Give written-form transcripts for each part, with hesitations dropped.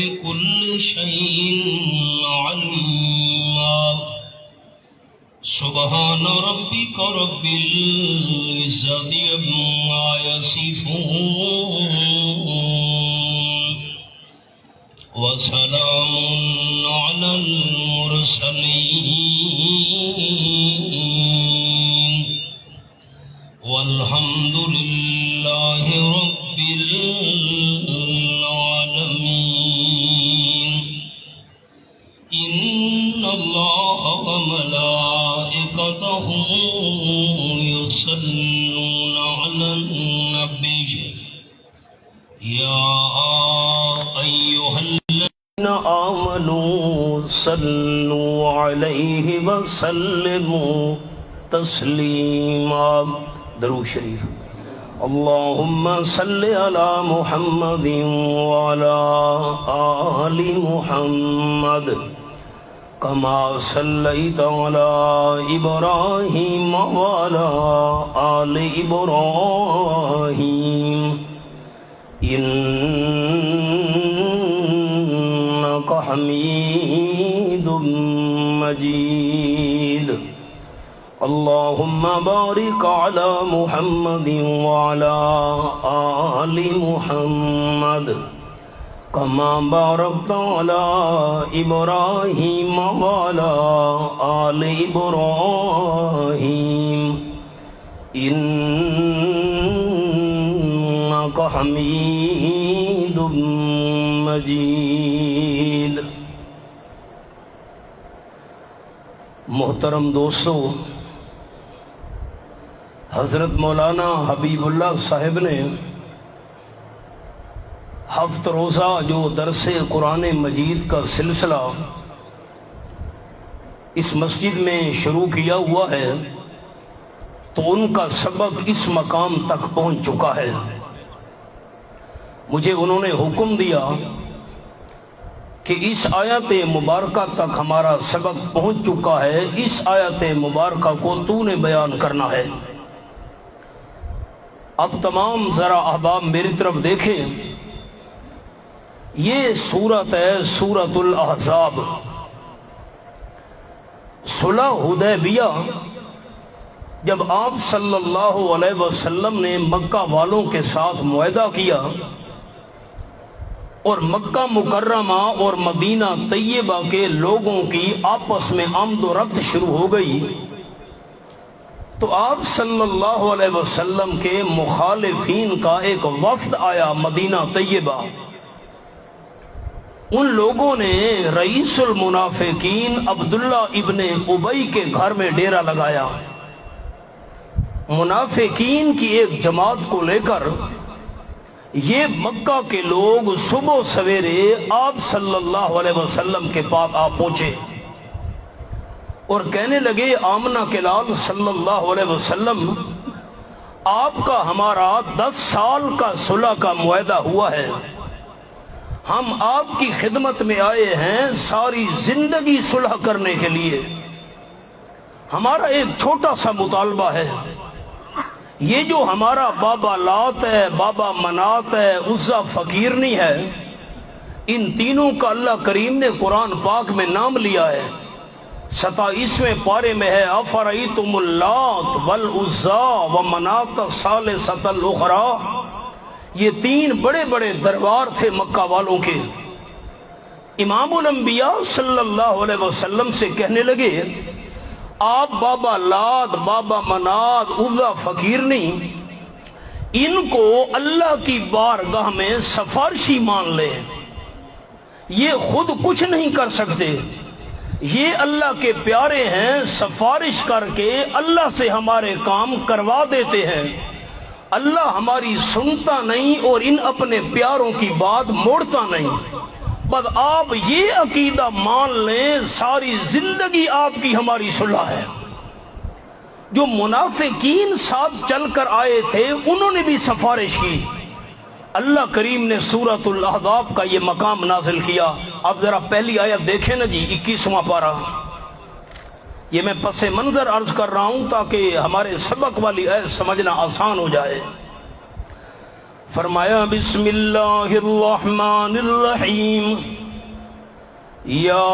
بكل شيء عليما سبحان ربك رب العزة عما يصفون وسلام على المرسلين والحمد لله رب العالمين إن الله وملائكته يصلون على النبي يا أيها الذين آمنوا صلوا عليه وسلموا تسليما درود شریف اللهم صل على محمد وعلى آل محمد كما صليت على إبراهيم وعلى آل إبراهيم إنك حميد مجيد اللهم بارك على محمد وعلى آل محمد كما باركت على إبراهيم وعلى آل إبراهيم إنك حميد مجيد محترم دوستو، حضرت مولانا حبیب اللہ صاحب نے ہفت روزہ جو درس قرآن مجید کا سلسلہ اس مسجد میں شروع کیا ہوا ہے تو ان کا سبق اس مقام تک پہنچ چکا ہے۔ مجھے انہوں نے حکم دیا کہ اس آیت مبارکہ تک ہمارا سبق پہنچ چکا ہے، اس آیت مبارکہ کو تو نے بیان کرنا ہے۔ اب تمام ذرا احباب میری طرف دیکھیں، یہ سورت ہے سورت الاحزاب۔ صلح حدیبیہ جب آپ صلی اللہ علیہ وسلم نے مکہ والوں کے ساتھ معاہدہ کیا اور مکہ مکرمہ اور مدینہ طیبہ کے لوگوں کی آپس میں آمد و رفت شروع ہو گئی تو آپ صلی اللہ علیہ وسلم کے مخالفین کا ایک وفد آیا مدینہ طیبہ۔ ان لوگوں نے رئیس المنافقین عبداللہ ابن ابی کے گھر میں ڈیرا لگایا۔ منافقین کی ایک جماعت کو لے کر یہ مکہ کے لوگ صبح سویرے آپ صلی اللہ علیہ وسلم کے پاس آ پہنچے اور کہنے لگے آمنہ کے لال صلی اللہ علیہ وسلم، آپ کا ہمارا 10 سال کا صلح کا معاہدہ ہوا ہے، ہم آپ کی خدمت میں آئے ہیں ساری زندگی صلح کرنے کے لیے۔ ہمارا ایک چھوٹا سا مطالبہ ہے، یہ جو ہمارا بابا لات ہے، بابا منات ہے، عزا فقیرنی ہے، ان تینوں کا اللہ کریم نے قرآن پاک میں نام لیا ہے۔ 27ویں پارے میں ہے افرأیتم اللات والعزا ومنات الثالثۃ الاخری۔ یہ 3 بڑے بڑے دربار تھے مکہ والوں کے۔ امام الانبیاء صلی اللہ علیہ وسلم سے کہنے لگے آپ بابا لات، بابا منات، عزا فقیرنی، ان کو اللہ کی بارگاہ میں سفارشی مان لے، یہ خود کچھ نہیں کر سکتے، یہ اللہ کے پیارے ہیں، سفارش کر کے اللہ سے ہمارے کام کروا دیتے ہیں، اللہ ہماری سنتا نہیں اور ان اپنے پیاروں کی بات موڑتا نہیں۔ بس آپ یہ عقیدہ مان لیں ساری زندگی آپ کی ہماری صلح ہے۔ جو منافقین ساتھ چل کر آئے تھے انہوں نے بھی سفارش کی۔ اللہ کریم نے سورۃ الاحزاب کا یہ مقام نازل کیا۔ اب ذرا پہلی آیت دیکھیں نا جی، 21واں پارہ۔ یہ میں پس منظر عرض کر رہا ہوں تاکہ ہمارے سبق والی آیت سمجھنا آسان ہو جائے۔ فرمایا بسم اللہ الرحمن الرحیم یا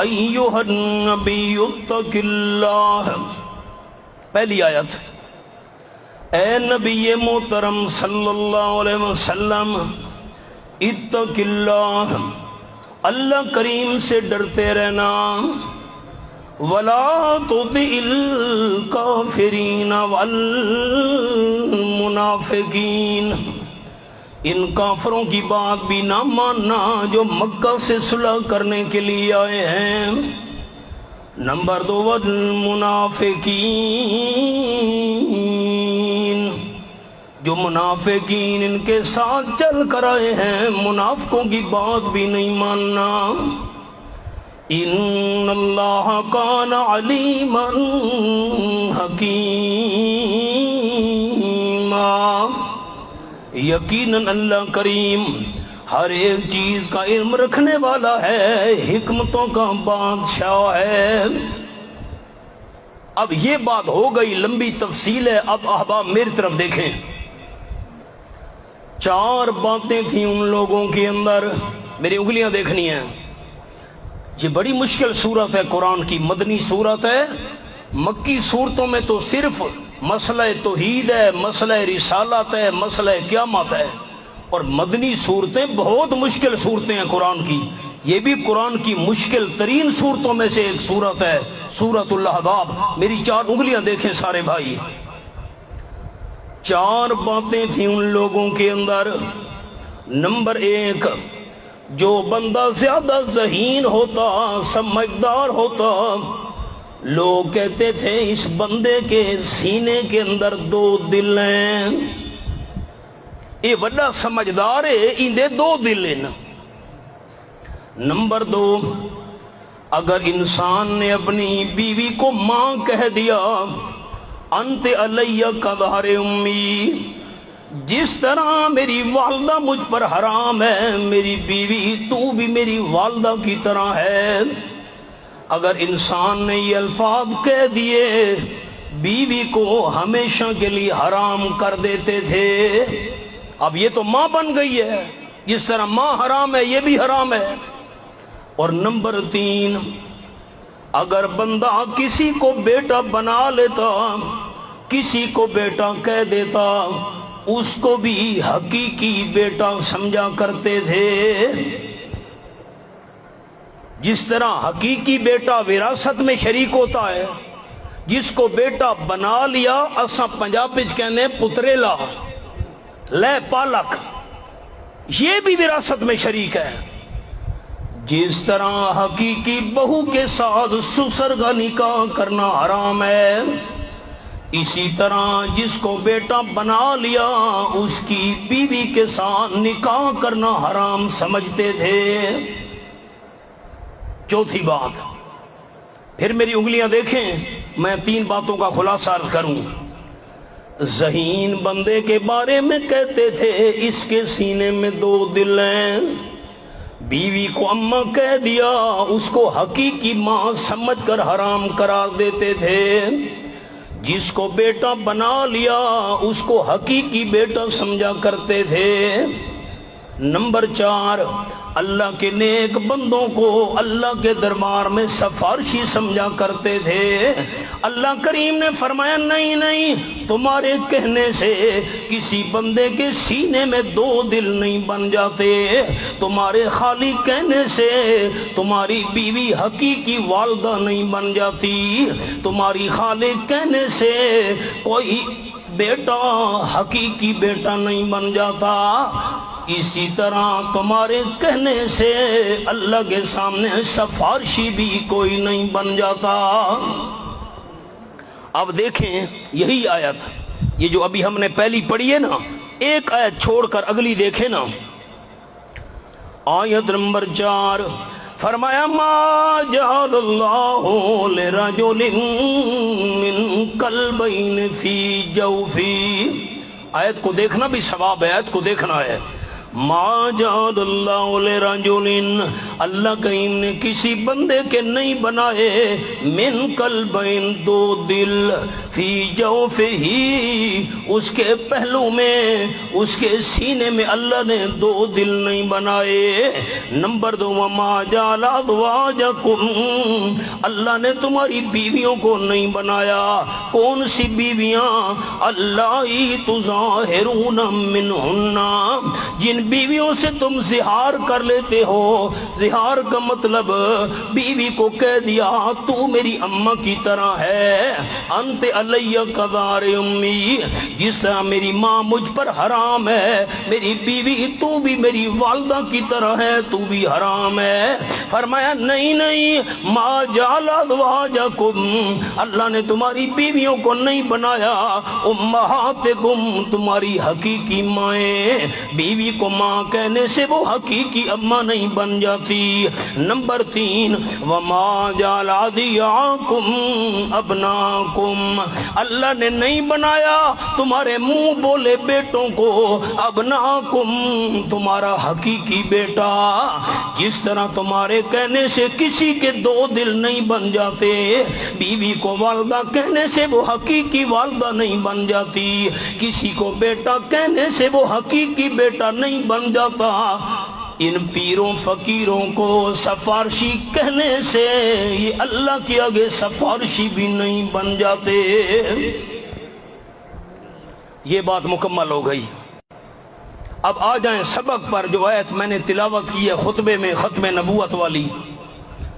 ایھا النبی اتق اللہ. پہلی آیت، اے نبی محترم صلی اللہ علیہ وسلم اتق اللہ، اللہ کریم سے ڈرتے رہنا. ولا تطع الکافرین والمنافقین، ان کافروں کی بات بھی نہ ماننا جو مکہ سے صلح کرنے کے لیے آئے ہیں. نمبر 2 والمنافقین، جو منافقین ان کے ساتھ چل کر آئے ہیں، منافقوں کی بات بھی نہیں ماننا. ان اللہ کان علیما حکیما، یقیناً اللہ کریم ہر ایک چیز کا علم رکھنے والا ہے، حکمتوں کا بادشاہ ہے. اب یہ بات ہو گئی، لمبی تفصیل ہے. اب احباب میری طرف دیکھیں، 4 باتیں تھیں ان لوگوں کے اندر. میری انگلیاں دیکھنی ہیں. یہ بڑی مشکل صورت ہے، قرآن کی مدنی صورت ہے. مکی صورتوں میں تو صرف مسئلہ توحید ہے، مسئلہ رسالت ہے، مسئلہ قیامت ہے، اور مدنی صورتیں بہت مشکل صورتیں ہیں قرآن کی. یہ بھی قرآن کی مشکل ترین صورتوں میں سے ایک صورت ہے، سورۃ الاحزاب. میری 4 انگلیاں دیکھیں سارے بھائی. 4 باتیں تھیں ان لوگوں کے اندر. نمبر 1، جو بندہ زیادہ ذہین ہوتا، سمجھدار ہوتا، لوگ کہتے تھے اس بندے کے سینے کے اندر 2 دل ہیں، یہ بڑا سمجھدار ہے، اندے 2 دل ہیں. نمبر 2، اگر انسان نے اپنی بیوی کو ماں کہہ دیا، انت علیہ کظہر امی، جس طرح میری والدہ مجھ پر حرام ہے، میری بیوی تو بھی میری والدہ کی طرح ہے. اگر انسان نے یہ الفاظ کہہ دیے، بیوی کو ہمیشہ کے لیے حرام کر دیتے تھے. اب یہ تو ماں بن گئی ہے، جس طرح ماں حرام ہے یہ بھی حرام ہے. اور نمبر 3، اگر بندہ کسی کو بیٹا بنا لیتا، کسی کو بیٹا کہہ دیتا، اس کو بھی حقیقی بیٹا سمجھا کرتے تھے. جس طرح حقیقی بیٹا وراثت میں شریک ہوتا ہے، جس کو بیٹا بنا لیا اساں پنجابی کہنے پتریلا لے پالک، یہ بھی وراثت میں شریک ہے. جس طرح حقیقی بہو کے ساتھ سسر کا نکاح کرنا حرام ہے، اسی طرح جس کو بیٹا بنا لیا اس کی بیوی کے ساتھ نکاح کرنا حرام سمجھتے تھے. 4تھی بات، پھر میری انگلیاں دیکھیں، میں 3 باتوں کا خلاصہ عرض کروں. ذہین بندے کے بارے میں کہتے تھے اس کے سینے میں 2 دل ہیں. بیوی کو اماں کہہ دیا، اس کو حقیقی ماں سمجھ کر حرام قرار دیتے تھے. جس کو بیٹا بنا لیا اس کو حقیقی بیٹا سمجھا کرتے تھے. نمبر 4، اللہ کے نیک بندوں کو اللہ کے دربار میں سفارشی سمجھا کرتے تھے. اللہ کریم نے فرمایا نہیں نہیں، تمہارے کہنے سے کسی بندے کے سینے میں 2 دل نہیں بن جاتے، تمہارے خالی کہنے سے تمہاری بیوی حقیقی والدہ نہیں بن جاتی، تمہاری خالی کہنے سے کوئی بیٹا حقیقی بیٹا نہیں بن جاتا. اسی طرح تمہارے کہنے سے اللہ کے سامنے سفارشی بھی کوئی نہیں بن جاتا. اب دیکھیں یہی آیت، یہ جو ابھی ہم نے پہلی پڑھی ہے نا، ایک آیت چھوڑ کر اگلی دیکھیں نا. آیت نمبر 4، فرمایا ما جعل اللہ لرجل من قلبین فی جوفی. آیت کو دیکھنا بھی ثواب ہے، آیت کو دیکھنا ہے. ما جعل اللہ لرجل، اللہ کریم نے کسی بندے کے نہیں بنائے من قلبین دو دل فی جوفہ، اس کے پہلو میں اس کے سینے میں اللہ نے دو دل نہیں بنائے۔ نمبر دو وما جعل ازواجکم، اللہ نے تمہاری بیویوں کو نہیں بنایا۔ کون سی بیویاں؟ اللہ تظاہرون منہن، جن بیویوں سے تم زہار کر لیتے ہو۔ زہار کا مطلب بیوی کو کہہ دیا تو میری اماں کی طرح ہے، انت علیہ کظہر امی، جس طرح میری ماں مجھ پر حرام ہے، میری بیوی تو بھی میری والدہ کی طرح ہے، تو بھی حرام ہے۔ فرمایا نہیں نہیں، ما جعل ازواجکم، اللہ نے تمہاری بیویوں کو نہیں بنایا امہاتکم، تمہاری حقیقی مائیں۔ بیوی کو ماں کہنے سے وہ حقیقی اماں نہیں بن جاتی۔ نمبر 3 وما جعل ادعیاکم ابناکم، اللہ نے نہیں بنایا تمہارے منہ بولے بیٹوں کو ابناکم، تمہارا حقیقی بیٹا۔ جس طرح تمہارے کہنے سے کسی کے دو دل نہیں بن جاتے، بیوی کو والدہ کہنے سے وہ حقیقی والدہ نہیں بن جاتی، کسی کو بیٹا کہنے سے وہ حقیقی بیٹا نہیں بن جاتا۔ ان پیروں فقیروں کو سفارشی کہنے سے یہ اللہ کے آگے سفارشی بھی نہیں بن جاتے۔ یہ بات مکمل ہو گئی۔ اب آ جائیں سبق پر۔ جو آیت میں نے تلاوت کی ہے خطبے میں ختم نبوت والی،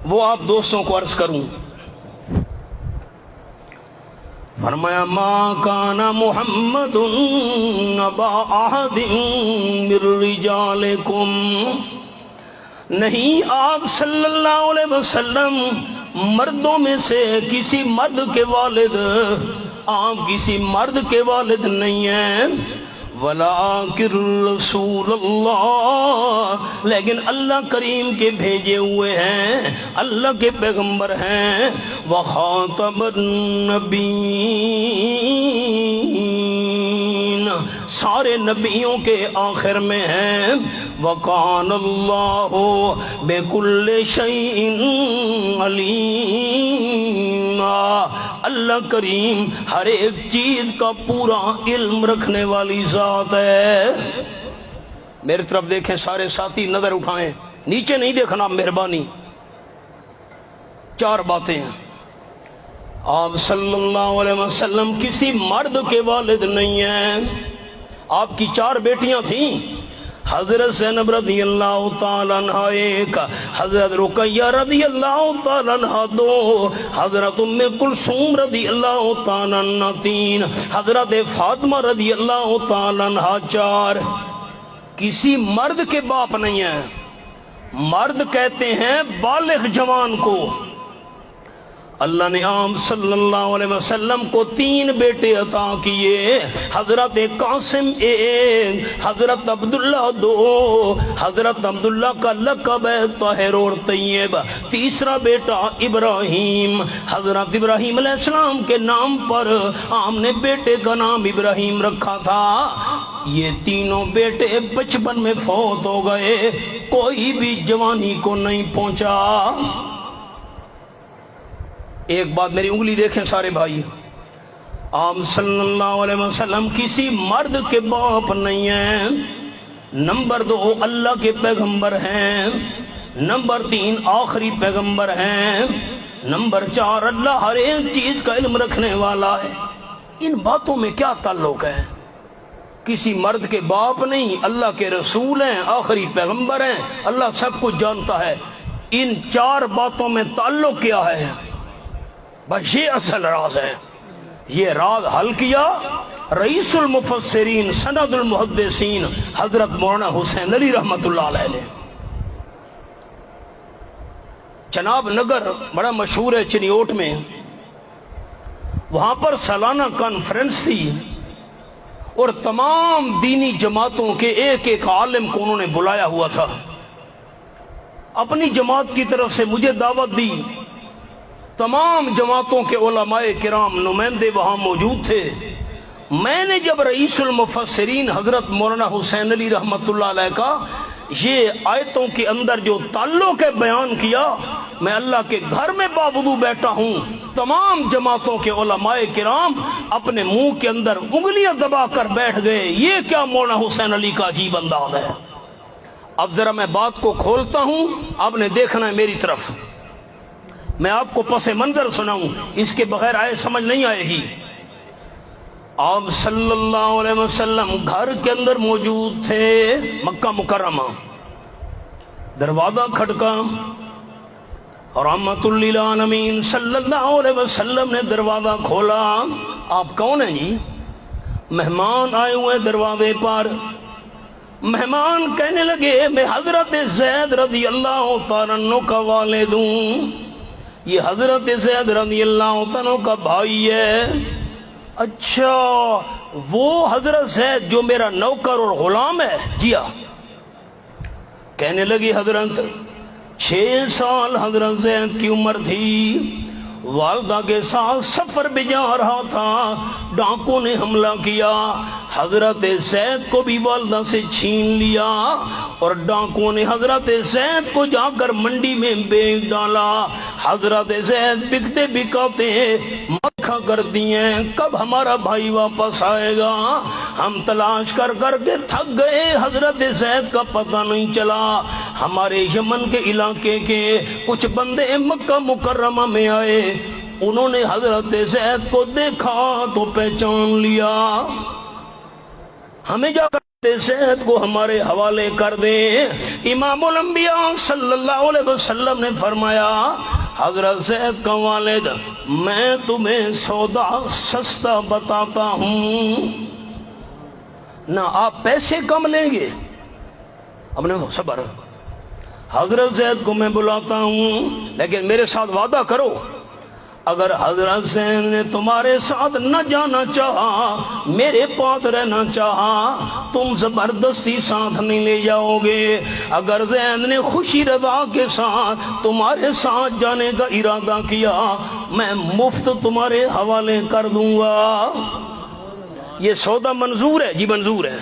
وہ آپ دوستوں کو عرض کروں۔ فرمایا ما کان محمد ابا احد من رجالکم، نہیں آپ صلی اللہ علیہ وسلم مردوں میں سے کسی مرد کے والد، آپ کسی مرد کے والد نہیں ہیں۔ وَلَٰكِن رسول اللہ، لیکن اللہ کریم کے بھیجے ہوئے ہیں، اللہ کے پیغمبر ہیں۔ وَخَاتَمَ النَّبِيِّينَ، سارے نبیوں کے آخر میں ہیں۔ وَكَانَ اللَّهُ بِكُلِّ شَيْءٍ عَلِيمًا، اللہ کریم ہر ایک چیز کا پورا علم رکھنے والی ذات ہے۔ میرے طرف دیکھیں سارے ساتھی، نظر اٹھائیں، نیچے نہیں دیکھنا مہربانی۔ 4 باتیں ہیں۔ آپ صلی اللہ علیہ وسلم کسی مرد کے والد نہیں ہیں۔ آپ کی 4 بیٹیاں تھیں، حضرت زینب رضی اللہ تعالیٰ عنہ 1، حضرت رقیہ رضی اللہ تعالیٰ عنہ 2، حضرت ام کلثوم رضی اللہ تعالیٰ عنہ 3، حضرت فاطمہ رضی اللہ تعالیٰ عنہ 4۔ کسی مرد کے باپ نہیں ہیں۔ مرد کہتے ہیں بالغ جوان کو۔ اللہ نے عام صلی اللہ علیہ وسلم کو 3 بیٹے عطا کیے، حضرت قاسم 1، حضرت عبداللہ 2، حضرت عبداللہ کا لقب ہے طاہر اور طیب، تیسرا بیٹا ابراہیم، حضرت ابراہیم علیہ السلام کے نام پر عام نے بیٹے کا نام ابراہیم رکھا تھا۔ یہ تینوں بیٹے بچپن میں فوت ہو گئے، کوئی بھی جوانی کو نہیں پہنچا۔ ایک بات میری انگلی دیکھیں سارے بھائی، آپ صلی اللہ علیہ وسلم کسی مرد کے باپ نہیں ہیں۔ نمبر 2 اللہ کے پیغمبر ہیں۔ نمبر 3 آخری پیغمبر ہیں۔ نمبر 4 اللہ ہر ایک چیز کا علم رکھنے والا ہے۔ ان باتوں میں کیا تعلق ہے؟ کسی مرد کے باپ نہیں، اللہ کے رسول ہیں، آخری پیغمبر ہیں، اللہ سب کچھ جانتا ہے۔ ان 4 باتوں میں تعلق کیا ہے؟ بس یہ اصل راز ہے۔ یہ راز حل کیا رئیس المفسرین سند المحدثین حضرت مولانا حسین علی رحمت اللہ علیہ نے۔ چناب نگر بڑا مشہور ہے چنیوٹ میں، وہاں پر سالانہ کانفرنس تھی اور تمام دینی جماعتوں کے ایک عالم کو انہوں نے بلایا ہوا تھا۔ اپنی جماعت کی طرف سے مجھے دعوت دی، تمام جماعتوں کے علماء کرام نمائندے وہاں موجود تھے۔ میں نے جب رئیس المفسرین حضرت مولانا حسین علی رحمت اللہ علیہ کا یہ آیتوں کے اندر جو تعلق ہے بیان کیا، میں اللہ کے گھر میں باوضو بیٹھا ہوں، تمام جماعتوں کے علماء کرام اپنے منہ کے اندر انگلیاں دبا کر بیٹھ گئے، یہ کیا مولانا حسین علی کا عجیب انداز ہے۔ اب ذرا میں بات کو کھولتا ہوں، آپ نے دیکھنا ہے میری طرف، میں آپ کو پس منظر سناؤں، اس کے بغیر آئے سمجھ نہیں آئے گی۔ آپ صلی اللہ علیہ وسلم گھر کے اندر موجود تھے، مکہ مکرمہ، دروازہ کھٹکا، رحمت للعالمین صلی اللہ علیہ وسلم نے دروازہ کھولا۔ آپ کون ہیں جی؟ مہمان آئے ہوئے دروازے پر۔ مہمان کہنے لگے میں حضرت زید رضی اللہ تعالیٰ عنہ کا والد ہوں، یہ حضرت زید رضی اللہ تعالیٰ عنہ کا بھائی ہے۔ اچھا، وہ حضرت زید جو میرا نوکر اور غلام ہے؟ جی ہاں۔ کہنے لگی حضرت 6 سال حضرت زید کی عمر تھی، والدہ کے ساتھ سفر بھی جا رہا تھا، ڈاکوں نے حملہ کیا، حضرت زید کو بھی والدہ سے چھین لیا، اور ڈاکوں نے حضرت زید کو جا کر منڈی میں بیچ ڈالا۔ حضرت زید بکتے بکاتے مکھا کرتی ہیں کب ہمارا بھائی واپس آئے گا، ہم تلاش کر کر کے تھک گئے، حضرت زید کا پتہ نہیں چلا۔ ہمارے یمن کے علاقے کے کچھ بندے مکہ مکرمہ میں آئے، انہوں نے حضرت زید کو دیکھا تو پہچان لیا، ہمیں جا کر زید کو ہمارے حوالے کر دیں۔ امام الانبیاء صلی اللہ علیہ وسلم نے فرمایا حضرت زید کا والد، میں تمہیں سودا سستا بتاتا ہوں، نہ آپ پیسے کم لیں گے، اپنے صبر، حضرت زید کو میں بلاتا ہوں، لیکن میرے ساتھ وعدہ کرو، اگر حضرت زید نے تمہارے ساتھ نہ جانا چاہا، میرے پاس رہنا چاہا، تم زبردستی ساتھ نہیں لے جاؤ گے۔ اگر زید نے خوشی رضا کے ساتھ تمہارے ساتھ جانے کا ارادہ کیا، میں مفت تمہارے حوالے کر دوں گا۔ یہ سودا منظور ہے؟ جی منظور ہے۔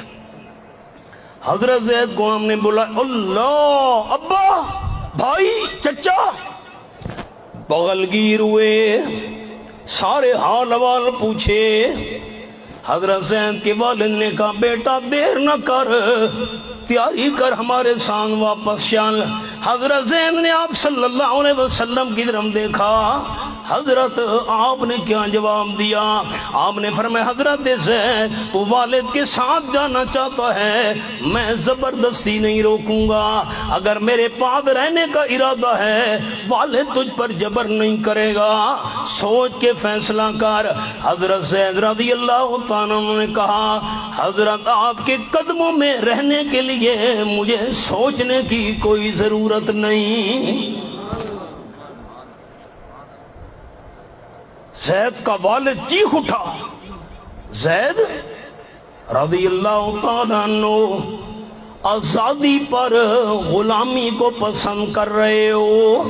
حضرت زید کو ہم نے بولا، اللہ، ابا، بھائی، چچا، بغل گیر ہوئے، سارے حال حوال پوچھے۔ حضرت زید کے والد نے کہا بیٹا دیر نہ کر، تیاری کر، ہمارے ساتھ واپس چل۔ حضرت زید نے آپ صلی اللہ علیہ وسلم کی طرف دیکھا، حضرت آپ نے کیا جواب دیا؟ آپ نے فرمایا حضرت زید تو والد کے ساتھ جانا چاہتا ہے، میں زبردستی نہیں روکوں گا، اگر میرے پاس رہنے کا ارادہ ہے والد تجھ پر جبر نہیں کرے گا، سوچ کے فیصلہ کر۔ حضرت زید رضی اللہ تعالیٰ نے کہا حضرت آپ کے قدموں میں رہنے کے لیے مجھے سوچنے کی کوئی ضرورت نہیں۔ زید کا والد چیخ اٹھا، زید رضی اللہ تعالیٰ عنہ آزادی پر غلامی کو پسند کر رہے ہو؟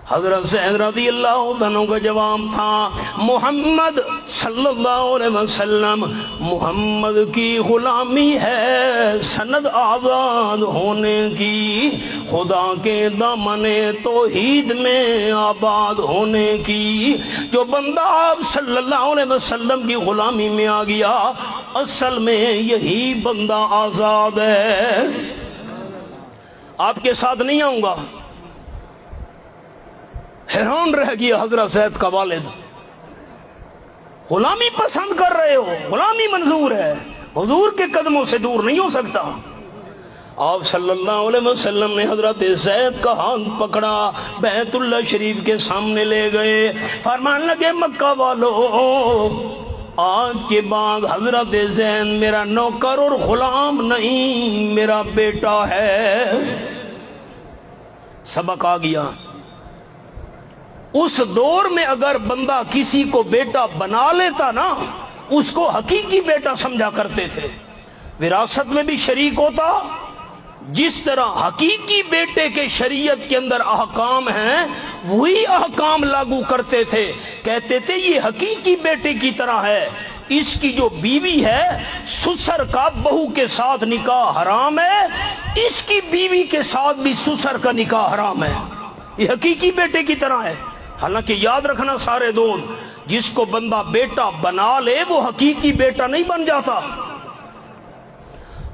حضرت زید رضی اللہ عنہ کا جواب تھا محمد صلی اللہ علیہ وسلم، محمد کی غلامی ہے سند آزاد ہونے کی، خدا کے دامن توحید میں آباد ہونے کی۔ جو بندہ آپ صلی اللہ علیہ وسلم کی غلامی میں آ گیا، اصل میں یہی بندہ آزاد ہے۔ آپ کے ساتھ نہیں آؤں گا۔ حیران رہ گیا حضرت زید کا والد، غلامی پسند کر رہے ہو، غلامی منظور ہے، حضور کے قدموں سے دور نہیں ہو سکتا۔ آپ صلی اللہ علیہ وسلم نے حضرت زید کا ہاتھ پکڑا، بیت اللہ شریف کے سامنے لے گئے، فرمان لگے مکہ والو، آج کے بعد حضرت زید میرا نوکر اور غلام نہیں، میرا بیٹا ہے۔ سبق آ گیا۔ اس دور میں اگر بندہ کسی کو بیٹا بنا لیتا نا، اس کو حقیقی بیٹا سمجھا کرتے تھے، وراثت میں بھی شریک ہوتا۔ جس طرح حقیقی بیٹے کے شریعت کے اندر احکام ہیں وہی احکام لاگو کرتے تھے، کہتے تھے یہ حقیقی بیٹے کی طرح ہے، اس کی جو بیوی ہے سسر کا بہو کے ساتھ نکاح حرام ہے، اس کی بیوی کے ساتھ بھی سسر کا نکاح حرام ہے۔ یہ حقیقی بیٹے کی طرح ہے۔ حالانکہ یاد رکھنا سارے دوست، جس کو بندہ بیٹا بنا لے وہ حقیقی بیٹا نہیں بن جاتا۔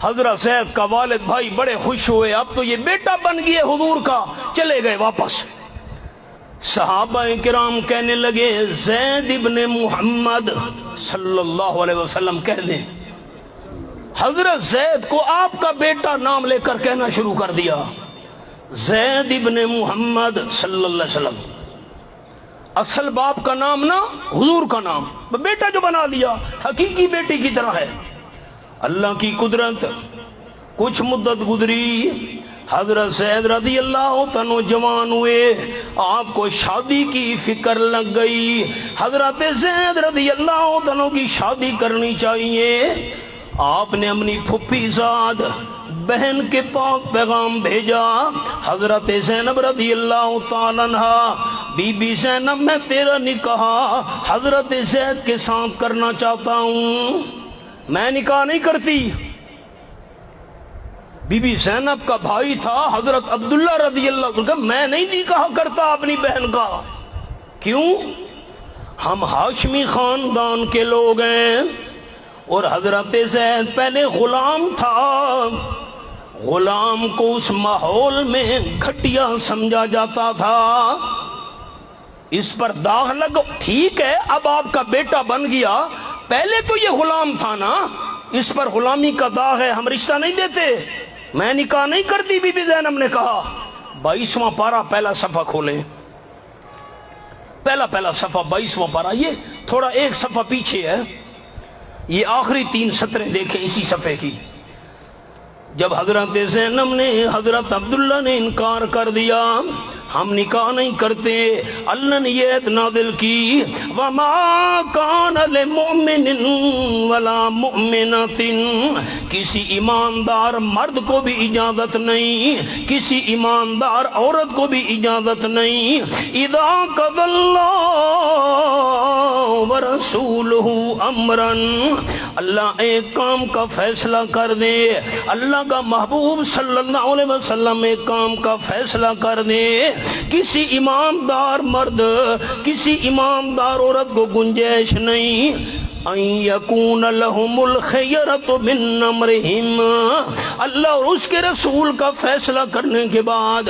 حضرت زید کا والد بھائی بڑے خوش ہوئے، اب تو یہ بیٹا بن گیا حضور کا، چلے گئے واپس۔ صحابہ کرام کہنے لگے زید ابن محمد صلی اللہ علیہ وسلم کہہ دیں۔ حضرت زید کو آپ کا بیٹا نام لے کر کہنا شروع کر دیا، زید ابن محمد صلی اللہ علیہ وسلم۔ اصل باپ کا نام نہ حضور کا نام، بیٹا جو بنا لیا حقیقی بیٹی کی طرح ہے۔ اللہ کی قدرت، کچھ مدت گزری، حضرت زید رضی اللہ عنہ جوان ہوئے، آپ کو شادی کی فکر لگ گئی۔ حضرت زید رضی اللہ عنہ کی شادی کرنی چاہیے۔ آپ نے اپنی پھپھی زاد بہن کے پاس پیغام بھیجا، حضرت زینب رضی اللہ تعالیٰ عنہ، بی بی زینب میں تیرا نکاح حضرت زید کے ساتھ کرنا چاہتا ہوں، میں نکاح نہیں کرتی۔ بی بی زینب کا بھائی تھا حضرت عبداللہ رضی اللہ عنہ، میں نہیں نکاح کرتا اپنی بہن کا۔ کیوں؟ ہم ہاشمی خاندان کے لوگ ہیں، اور حضرت زید پہلے غلام تھا، غلام کو اس ماحول میں گھٹیا سمجھا جاتا تھا، اس پر داغ لگ۔ ٹھیک ہے، اب آپ کا بیٹا بن گیا، پہلے تو یہ غلام تھا نا، اس پر غلامی کا داغ ہے، ہم رشتہ نہیں دیتے، میں نکاح نہیں کرتی۔ بی بی زینب نے کہا 22واں پارہ پہلا صفحہ کھولیں، پہلا صفحہ 22واں پارہ، یہ تھوڑا ایک صفحہ پیچھے ہے، یہ آخری 3 سطریں دیکھیں اسی صفحے کی۔ جب حضرت زینب نے حضرت عبداللہ نے انکار کر دیا، ہم نکاح نہیں کرتے، اللہ نے یہ ایت نازل کی وَمَا كَانَ لِمُؤْمِنٍ وَلَا مُؤْمِنَةٍ، کسی ایماندار مرد کو بھی اجازت نہیں، کسی ایماندار عورت کو بھی اجازت نہیں، اِذَا قَضَى اللَّهُ وَرَسُولُهُ أَمْرًا، اللہ ایک کام کا فیصلہ کر دے، اللہ کا محبوب صلی اللہ علیہ وسلم ایک کام کا فیصلہ کر دے، کسی ایماندار مرد کسی ایماندار عورت کو گنجائش نہیں ان یکون لہم الخیرۃ من امرہم، اللہ اور اس کے رسول کا فیصلہ کرنے کے بعد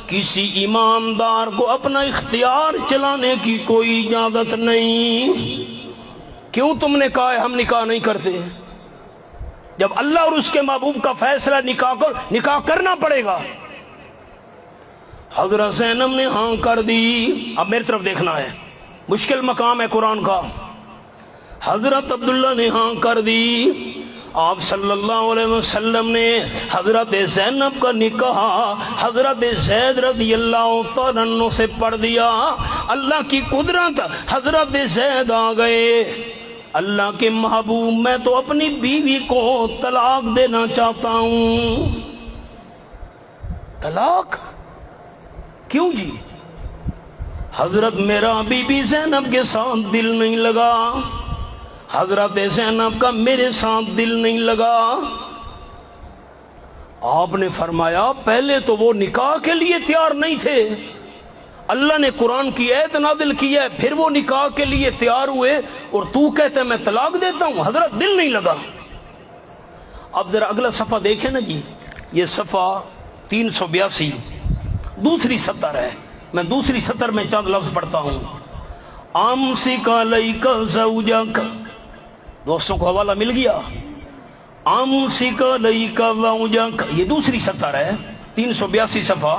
کسی ایماندار کو اپنا اختیار چلانے کی کوئی اجازت نہیں۔ کیوں تم نے کہا ہے ہم نکاح نہیں کرتے؟ جب اللہ اور اس کے محبوب کا فیصلہ نکاح کرنا پڑے گا۔ حضرت زینب نے ہاں کر دی۔ اب میری طرف دیکھنا ہے، مشکل مقام ہے قرآن کا۔ حضرت عبداللہ نے ہاں کر دی، آپ صلی اللہ علیہ وسلم نے حضرت زینب کا نکاح حضرت زید رضی اللہ تعالیٰ عنہ سے پڑھ دیا۔ اللہ کی قدرت، حضرت زید آ گئے، اللہ کے محبوب میں تو اپنی بیوی کو طلاق دینا چاہتا ہوں۔ طلاق کیوں جی؟ حضرت میرا بی بی زینب کے ساتھ دل نہیں لگا، حضرت زینب کا میرے ساتھ دل نہیں لگا۔ آپ نے فرمایا پہلے تو وہ نکاح کے لیے تیار نہیں تھے، اللہ نے قرآن کی ایت نازل کی ہے، پھر وہ نکاح کے لیے تیار ہوئے، اور تو کہتے ہیں میں طلاق دیتا ہوں؟ حضرت دل نہیں لگا۔ اب ذرا اگلا صفحہ دیکھیں نا جی، یہ صفحہ 382 دوسری سطر ہے، میں دوسری سطر میں چند لفظ پڑھتا ہوں۔ امسک علیک زوجک، دوستوں کو حوالہ مل گیا؟ امسک علیک زوجک، یہ دوسری سطر ہے 382 صفحہ۔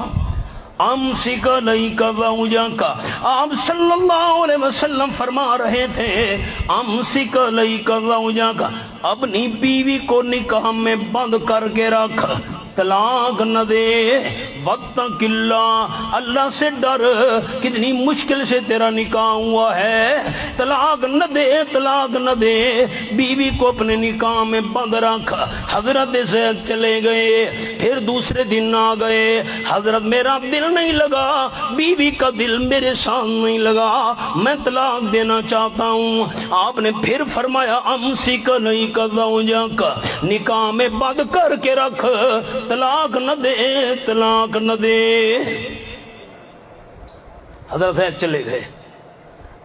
امسک علیک زوجک، آپ صلی اللہ علیہ وسلم فرما رہے تھے امسک علیک زوجک، اپنی بیوی کو نکاح میں بند کر کے رکھ۔ طلاق نہ دے، واتق اللہ، اللہ سے ڈر، کتنی مشکل سے تیرا نکاح ہوا ہے، طلاق نہ دے، طلاق نہ دے، بیوی کو اپنے نکاح میں بند رکھ۔ حضرت زید چلے گئے، پھر دوسرے دن آ گئے، حضرت میرا دل نہیں لگا، بیوی کا دل میرے ساتھ نہیں لگا، میں طلاق دینا چاہتا ہوں۔ آپ نے پھر فرمایا امسک علیک زوجک، نکاح میں بند کر کے رکھ، طلاق نہ دے، طلاق نہ دے۔ حضرت زید چلے گئے،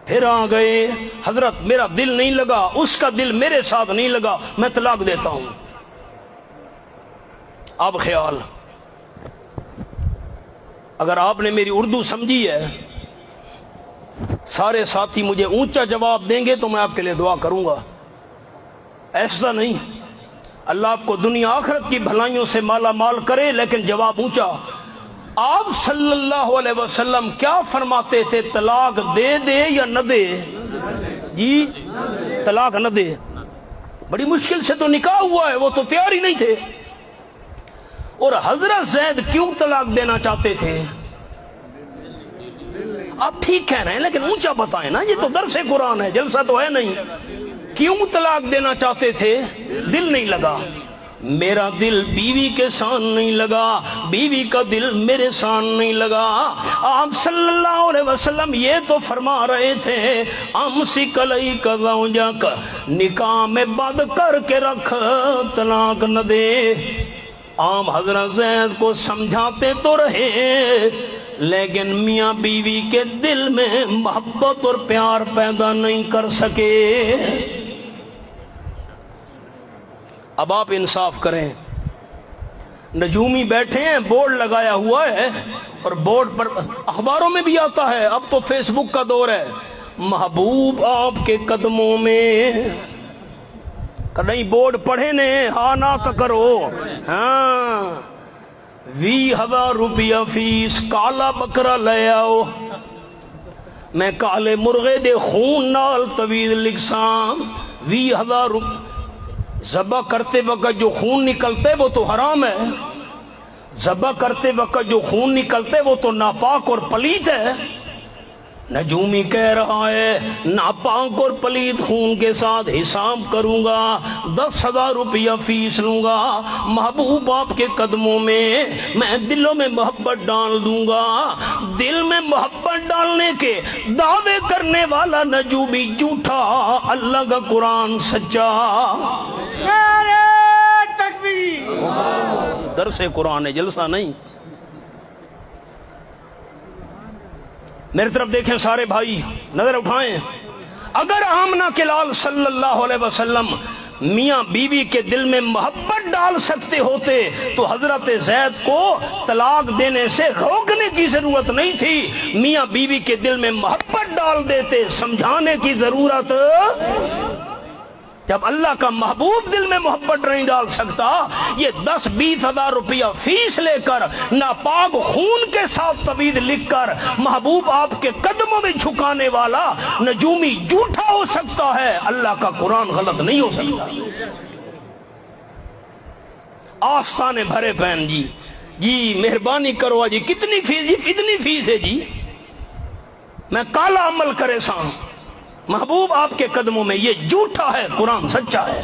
پھر آ گئے، حضرت میرا دل نہیں لگا، اس کا دل میرے ساتھ نہیں لگا، میں طلاق دیتا ہوں۔ اب خیال، اگر آپ نے میری اردو سمجھی ہے، سارے ساتھی مجھے اونچا جواب دیں گے تو میں آپ کے لیے دعا کروں گا۔ ایسا نہیں، اللہ آپ کو دنیا آخرت کی بھلائیوں سے مالا مال کرے، لیکن جواب اونچا۔ آپ صلی اللہ علیہ وسلم کیا فرماتے تھے؟ طلاق دے دے یا نہ دے؟ جی طلاق نہ دے۔ بڑی مشکل سے تو نکاح ہوا ہے، وہ تو تیار ہی نہیں تھے۔ اور حضرت زید کیوں طلاق دینا چاہتے تھے؟ آپ ٹھیک کہہ رہے ہیں لیکن اونچا بتائیں نا، یہ تو درس قرآن ہے، جلسہ تو ہے نہیں۔ کیوں طلاق دینا چاہتے تھے؟ دل نہیں لگا، میرا دل بیوی کے ساتھ نہیں لگا، بیوی کا دل میرے ساتھ نہیں لگا۔ آپ صلی اللہ علیہ وسلم یہ تو فرما رہے تھے امسک علیک زوجک، نکاح میں بند کر کے رکھ، طلاق نہ دے۔ عام حضرت زید کو سمجھاتے تو رہے، لیکن میاں بیوی کے دل میں محبت اور پیار پیدا نہیں کر سکے۔ اب آپ انصاف کریں، نجومی بیٹھے ہیں، بورڈ لگایا ہوا ہے، اور بورڈ پر اخباروں میں بھی آتا ہے، اب تو فیس بک کا دور ہے، محبوب آپ کے قدموں میں۔ نہیں بورڈ پڑھے نے، ہاں نہ کرو، ہاں 20,000 روپیہ فیس، کالا بکرا لے آؤ، میں کالے مرغے دے خون نال طویل لکھساں۔ 20,000 روپیہ ذبح کرتے وقت جو خون نکلتے وہ تو حرام ہے، ذبح کرتے وقت جو خون نکلتے وہ تو ناپاک اور پلیت ہے۔ نجومی کہہ رہا ہے ناپاک اور پلیت خون کے ساتھ حساب کروں گا، 10,000 روپیہ فیس لوں گا، محبوب آپ کے قدموں میں میں دلوں میں محبت ڈال دوں گا۔ دل میں محبت ڈالنے کے دعوے کرنے والا نجومی جھوٹا، اللہ کا قرآن سچا۔ نعرہ تکبیر! درس قرآن ہے، جلسہ نہیں۔ میری طرف دیکھیں سارے بھائی، نظر اٹھائیں۔ اگر آمنہ کے لال صلی اللہ علیہ وسلم میاں بیوی کے دل میں محبت ڈال سکتے ہوتے تو حضرت زید کو طلاق دینے سے روکنے کی ضرورت نہیں تھی، میاں بیوی کے دل میں محبت ڈال دیتے، سمجھانے کی ضرورت۔ جب اللہ کا محبوب دل میں محبت نہیں ڈال سکتا، یہ 10-20 ہزار روپیہ فیس لے کر ناپاک خون کے ساتھ طویل لکھ کر محبوب آپ کے قدموں میں جھکانے والا نجومی جھوٹا ہو سکتا ہے، اللہ کا قرآن غلط نہیں ہو سکتا۔ آستانے بھرے پہن جی مہربانی کرو جی، کتنی فیس جی؟ اتنی فیس ہے جی، میں کالا عمل کرے ساں، محبوب آپ کے قدموں میں، یہ جھوٹا ہے، قرآن سچا ہے۔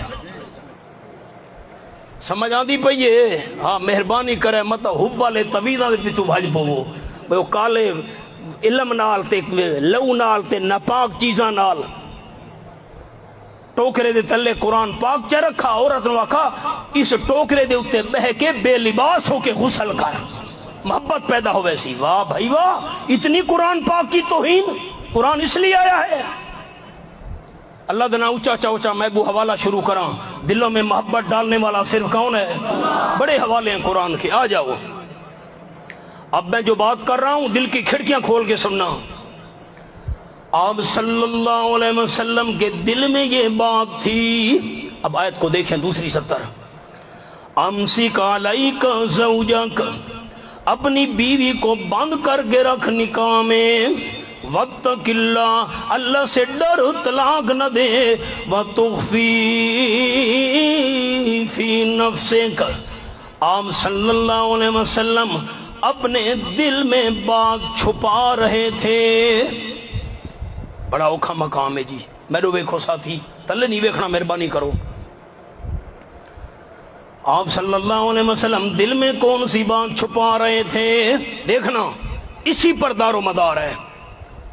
سمجھ آندی پئی ہے؟ ہاں مہربانی کرے مت حب والے طویلاں دے پچھو بھج پوو، وہ کالے علم نال تے لو نال تے ناپاک چیزاں نال ٹوکرے دے تلے قرآن پاک چ رکھا، عورت نو آکھا اس ٹوکرے دے اوتے بہ کے بے لباس ہو کے غسل کر، محبت پیدا ہو ویسی۔ واہ بھائی واہ، اتنی قرآن پاک کی توہین! قرآن اس لیے آیا ہے۔ اللہ دنا اونچا چاوچا میں گو حوالہ شروع کراں، دلوں میں محبت ڈالنے والا صرف کون ہے؟ بڑے حوالے ہیں قرآن کے، آ جاؤ۔ اب میں جو بات کر رہا ہوں دل کی کھڑکیاں کھول کے سننا۔ آپ صلی اللہ علیہ وسلم کے دل میں یہ بات تھی۔ اب آیت کو دیکھیں، دوسری 70۔ امسک علیک زوجک، اپنی بیوی کو بند کر کے رکھ نکاح میں، واتق اللہ، اللہ سے ڈر، طلاق نہ دے، وتخفی فی نفسک، آپ صلی اللہ علیہ وسلم اپنے دل میں بات چھپا رہے تھے. بڑا اوکھا مقام ہے جی. میرے ویکھو ساتھی تلے نہیں ویکھنا، مہربانی کرو. آپ صلی اللہ علیہ وسلم دل میں کون سی بات چھپا رہے تھے؟ دیکھنا اسی پر دار و مدار ہے.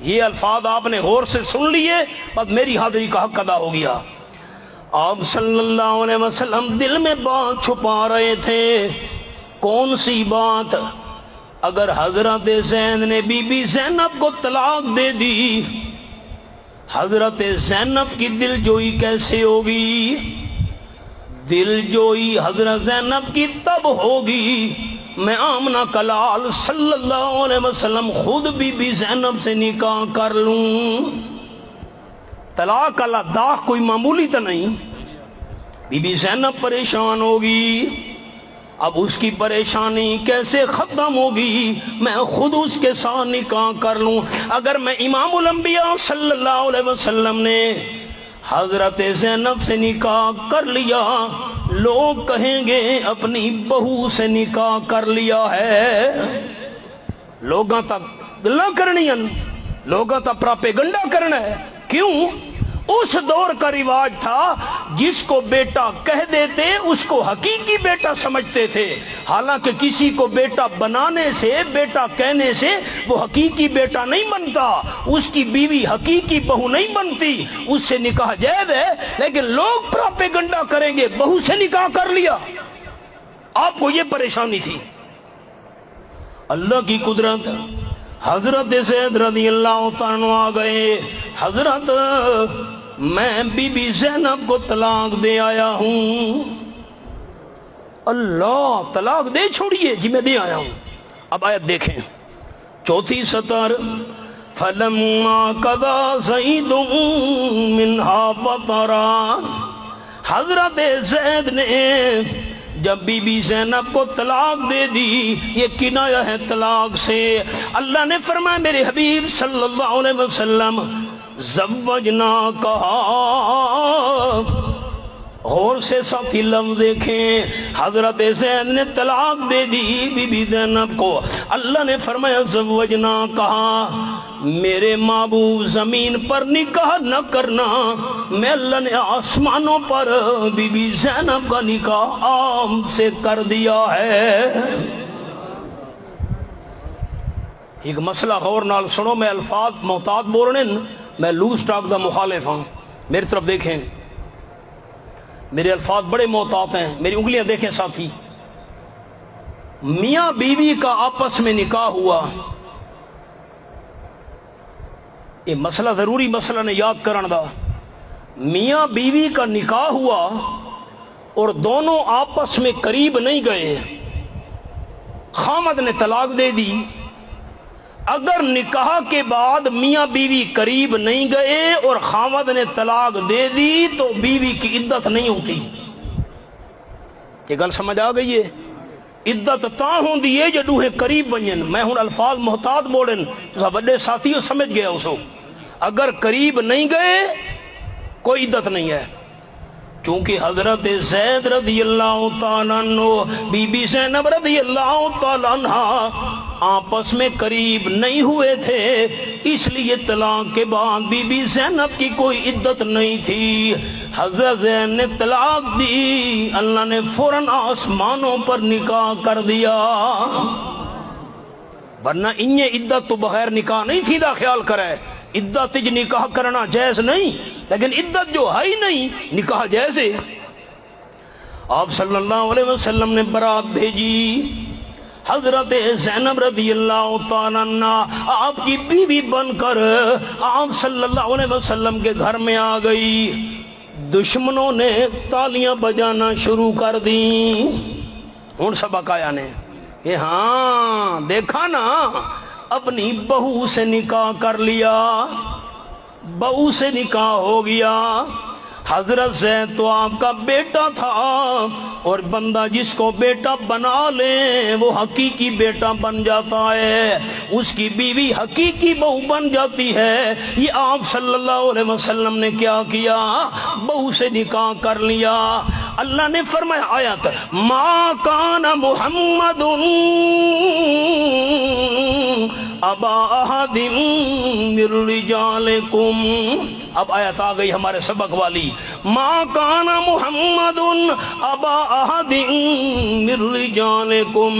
یہ الفاظ آپ نے غور سے سن لیے، بس میری حاضری کا حق ادا ہو گیا. آپ صلی اللہ علیہ وسلم دل میں بات چھپا رہے تھے. کون سی بات؟ اگر حضرت زید نے بی بی زینب کو طلاق دے دی، حضرت زینب کی دل جوئی کیسے ہوگی؟ دل جوئی حضرت زینب کی تب ہوگی میں آمنہ کلال صلی اللہ علیہ وسلم خود بی بی زینب سے نکاح کر لوں. طلاق کا داغ کوئی معمولی تو نہیں. بی بی زینب پریشان ہوگی. اب اس کی پریشانی کیسے ختم ہوگی؟ میں خود اس کے ساتھ نکاح کر لوں. اگر میں امام الانبیاء صلی اللہ علیہ وسلم نے حضرت زینب سے نکاح کر لیا، لوگ کہیں گے اپنی بہو سے نکاح کر لیا ہے. لوگاں تک گلاں کرنی ہیں، لوگاں تک پراپیگنڈا کرنا ہے. کیوں؟ اس دور کا رواج تھا جس کو بیٹا کہہ دیتے اس کو حقیقی بیٹا سمجھتے تھے. حالانکہ کسی کو بیٹا بنانے سے، بیٹا کہنے سے وہ حقیقی بیٹا نہیں بنتا، اس کی بیوی حقیقی بہو نہیں بنتی. اس سے نکاح جائز ہے، لیکن لوگ پراپیگنڈا کریں گے بہو سے نکاح کر لیا. آپ کو یہ پریشانی تھی. اللہ کی قدرت، حضرت زید رضی اللہ تعالیٰ آ گئے. حضرت میں بی بی زینب کو طلاق دے آیا ہوں. اللہ، طلاق دے چھوڑیے جی؟ میں دے آیا ہوں. اب آیت دیکھیں 4 سطر. فَلَمَّا قَضَىٰ زَيْدٌ مِّنْهَا وَطَرًا. حضرت زید نے جب بی بی زینب کو طلاق دے دی، یہ کنایہ ہے طلاق سے. اللہ نے فرمایا میرے حبیب صلی اللہ علیہ وسلم زوجنا کہا. غور سے ساتھی لفظ دیکھیں. حضرت زید نے طلاق دے دی بی بی زینب کو. اللہ نے فرمایا زوجنا کہا. میرے محبوب زمین پر نکاح نہ کرنا، میں اللہ نے آسمانوں پر بی بی زینب کا نکاح عام سے کر دیا ہے. ایک مسئلہ غور نال سنو. میں الفاظ محتاط بولنے، میں لوز ٹاک دا مخالف ہوں. میری طرف دیکھیں، میرے الفاظ بڑے محتاط ہیں. میری انگلیاں دیکھیں ساتھی. میاں بیوی کا آپس میں نکاح ہوا. یہ مسئلہ ضروری مسئلہ نے یاد کرن دا. میاں بیوی کا نکاح ہوا اور دونوں آپس میں قریب نہیں گئے. خامد نے طلاق دے دی. اگر نکاح کے بعد میاں بیوی قریب نہیں گئے اور خامد نے طلاق دے دی تو بیوی کی عدت نہیں ہوتی. یہ گل سمجھ آ گئی ہے؟ عدت تا ہوندی ہے جو دوہے قریب ونجن. میں ہن الفاظ محتاط بولن، بڑے ساتھیوں سمجھ گیا اسو. اگر قریب نہیں گئے کوئی عدت نہیں ہے. چونکہ حضرت زید رضی اللہ تعالیٰ عنہ بی بی زینب رضی اللہ تعالیٰ عنہ آپس میں قریب نہیں ہوئے تھے، اس لیے طلاق کے بعد بی بی زینب کی کوئی عدت نہیں تھی. حضرت زید نے طلاق دی، اللہ نے فوراً آسمانوں پر نکاح کر دیا. ورنہ انہیں عدت تو بغیر نکاح نہیں تھی. دا خیال کرے عدت نکاح کرنا جائز نہیں، لیکن عدت جو ہے ہی نہیں، نکاح جائز ہے. آپ صلی اللہ علیہ وسلم نے برات بھیجی. حضرت زینب رضی اللہ تعالیٰ عنہ آپ کی بیوی بن کر آپ صلی اللہ علیہ وسلم کے گھر میں آ گئی. دشمنوں نے تالیاں بجانا شروع کر دیں. ہن سبق آیا نے یہ ہاں دیکھا نا، اپنی بہو سے نکاح کر لیا، بہو سے نکاح ہو گیا. حضرت زید تو آپ کا بیٹا تھا، اور بندہ جس کو بیٹا بنا لے وہ حقیقی بیٹا بن جاتا ہے، اس کی بیوی حقیقی بہو بن جاتی ہے۔ یہ آپ صلی اللہ علیہ وسلم نے کیا کیا؟ بہو سے نکاح کر لیا۔ اللہ نے فرمایا آیت ما کان محمد ابا احد من رجالکم، اب آیت آ گئی ہمارے سبق والی، ما کان محمد ابا احد من رجالکم،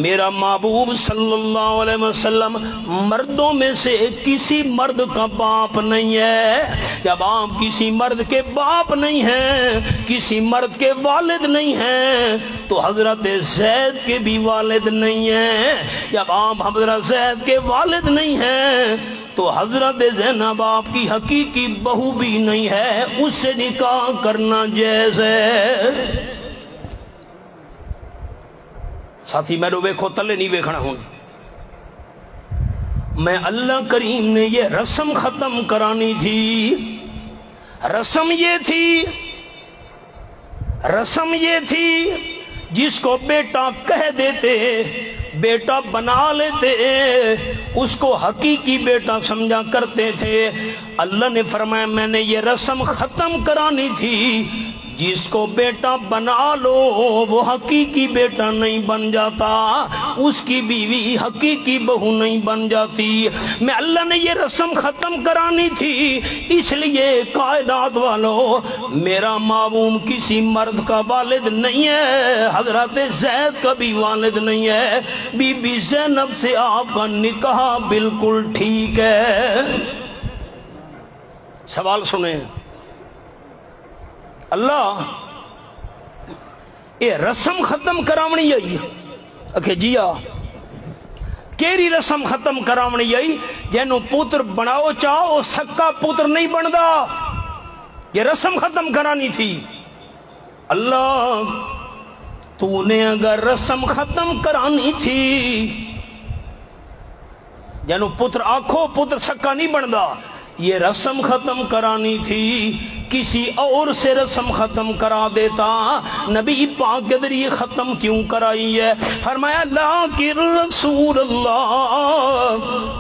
میرا محبوب صلی اللہ علیہ وسلم مردوں میں سے کسی مرد کا باپ نہیں ہے۔ جب آپ کسی مرد کے باپ نہیں ہیں، کسی مرد کے والد نہیں ہیں، تو حضرت زید کے بھی والد نہیں ہیں۔ جب آپ حضرت زید کے والد نہیں ہیں تو حضرت زینب آپ کی حقیقی بہو بھی نہیں ہے، اس سے نکاح کرنا جائز ہے۔ ساتھی میرے ویکھو تلے نہیں ویکھنا ہوں، میں اللہ کریم نے یہ رسم ختم کرانی تھی۔ رسم یہ تھی جس کو بیٹا کہہ دیتے، بیٹا بنا لیتے، اس کو حقیقی بیٹا سمجھا کرتے تھے۔ اللہ نے فرمایا میں نے یہ رسم ختم کرانی تھی، جس کو بیٹا بنا لو وہ حقیقی بیٹا نہیں بن جاتا، اس کی بیوی حقیقی بہو نہیں بن جاتی۔ میں اللہ نے یہ رسم ختم کرانی تھی، اس لیے کائنات والو میرا معموم کسی مرد کا والد نہیں ہے، حضرت زید کا بھی والد نہیں ہے، بی بی زینب سے آپ کا نکاح بالکل ٹھیک ہے۔ سوال سنیں، اللہ یہ رسم ختم کراونی آئی کہ جی کیری رسم ختم کراونی آئی؟ جنوں پوتر بناؤ چاہو سکا پوتر نہیں بندا، یہ رسم ختم کرانی تھی۔ اللہ تو نے اگر رسم ختم کرانی تھی، جنوں پتر آنکھو پتر سکا نہیں بندا، یہ رسم ختم کرانی تھی، کسی اور سے رسم ختم کرا دیتا، نبی پاک کے ذریعے ختم کیوں کرائی ہے؟ فرمایا لیکن رسول اللہ،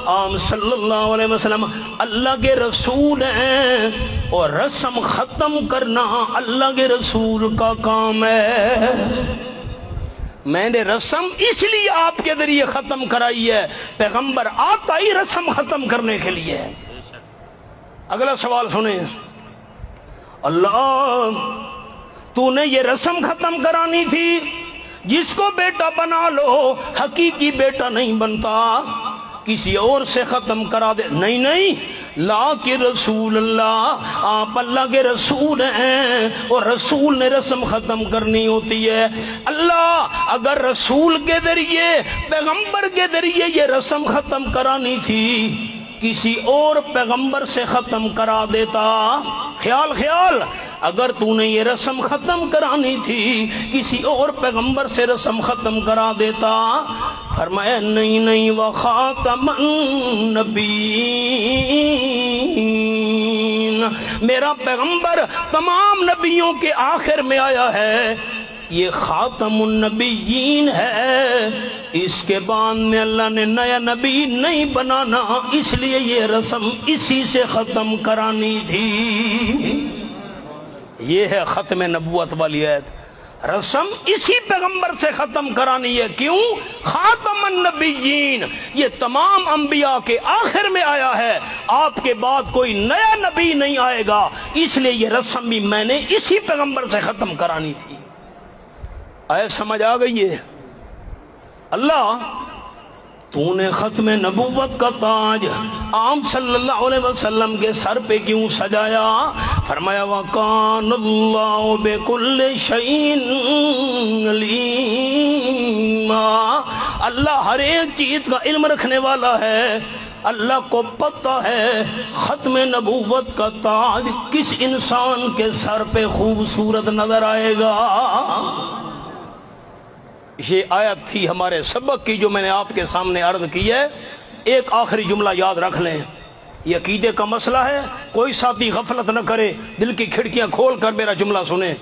عام صلی اللہ علیہ وسلم اللہ کے رسول ہیں، اور رسم ختم کرنا اللہ کے رسول کا کام ہے۔ میں نے رسم اس لیے آپ کے ذریعے ختم کرائی ہے، پیغمبر آتا ہی رسم ختم کرنے کے لیے۔ اگلا سوال سنیں، اللہ تو نے یہ رسم ختم کرانی تھی، جس کو بیٹا بنا لو حقیقی بیٹا نہیں بنتا، کسی اور سے ختم کرا دے۔ نہیں لا کے رسول اللہ، آپ اللہ کے رسول ہیں، اور رسول نے رسم ختم کرنی ہوتی ہے۔ اللہ اگر رسول کے ذریعے پیغمبر کے ذریعے یہ رسم ختم کرانی تھی، کسی اور پیغمبر سے ختم کرا دیتا۔ خیال اگر تو نے یہ رسم ختم کرانی تھی، کسی اور پیغمبر سے رسم ختم کرا دیتا۔ فرمایا نہیں وخاتم النبیین، میرا پیغمبر تمام نبیوں کے آخر میں آیا ہے، یہ خاتم النبیین ہے، اس کے بعد میں اللہ نے نیا نبی نہیں بنانا، اس لیے یہ رسم اسی سے ختم کرانی تھی۔ یہ ہے ختم نبوت والی آیت، رسم اسی پیغمبر سے ختم کرانی ہے۔ کیوں؟ خاتم النبیین، یہ تمام انبیاء کے آخر میں آیا ہے، آپ کے بعد کوئی نیا نبی نہیں آئے گا، اس لیے یہ رسم بھی میں نے اسی پیغمبر سے ختم کرانی تھی۔ آئے سمجھ آ گئی ہے؟ اللہ تو نے ختم نبوت کا تاج عام صلی اللہ علیہ وسلم کے سر پہ کیوں سجایا؟ فرمایا وَكَانَ اللَّهُ بِكُلِّ شَيْءٍ عَلِيمًا، اللہ ہر ایک چیز کا علم رکھنے والا ہے، اللہ کو پتہ ہے ختم نبوت کا تاج کس انسان کے سر پہ خوبصورت نظر آئے گا۔ یہ آیت تھی ہمارے سبق کی جو میں نے آپ کے سامنے عرض کی ہے۔ ایک آخری جملہ یاد رکھ لیں، یہ عقیدے کا مسئلہ ہے، کوئی ساتھی غفلت نہ کرے، دل کی کھڑکیاں کھول کر میرا جملہ سنیں۔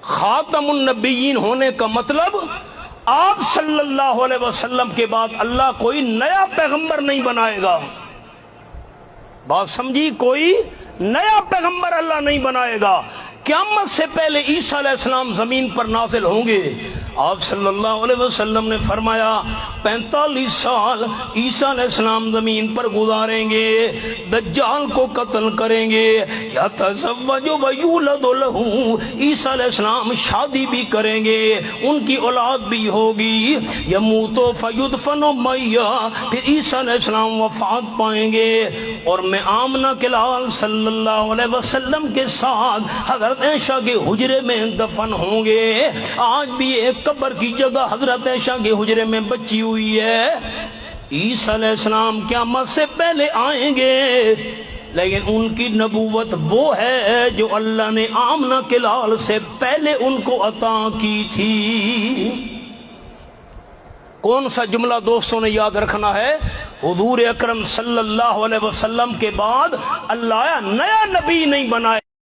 خاتم النبیین ہونے کا مطلب آپ صلی اللہ علیہ وسلم کے بعد اللہ کوئی نیا پیغمبر نہیں بنائے گا۔ بات سمجھی؟ کوئی نیا پیغمبر اللہ نہیں بنائے گا۔ قیامت سے پہلے عیسیٰ علیہ السلام زمین پر نازل ہوں گے۔ آپ صلی اللہ علیہ وسلم نے فرمایا 45 سال عیسیٰ علیہ السلام زمین پر گزاریں گے، دجال کو قتل کریں گے، یتزوج ویولد لہ، عیسیٰ علیہ السلام شادی بھی کریں گے، ان کی اولاد بھی ہوگی، یموت فیدفن میہ، پھر عیسیٰ علیہ السلام وفات پائیں گے، اور میں آمنہ کے لال صلی اللہ علیہ وسلم کے ساتھ حضرت عائشہ کے حجرے میں دفن ہوں گے۔ آج بھی ایک قبر کی جگہ حضرت عائشہ کے حجرے میں بچی ہوئی ہے۔ عیسیٰ علیہ السلام قیامت سے پہلے آئیں گے، لیکن ان کی نبوت وہ ہے جو اللہ نے آمنہ کے لال سے پہلے ان کو عطا کی تھی۔ کون سا جملہ دوستوں نے یاد رکھنا ہے؟ حضور اکرم صلی اللہ علیہ وسلم کے بعد اللہ نیا نبی نہیں بنائے۔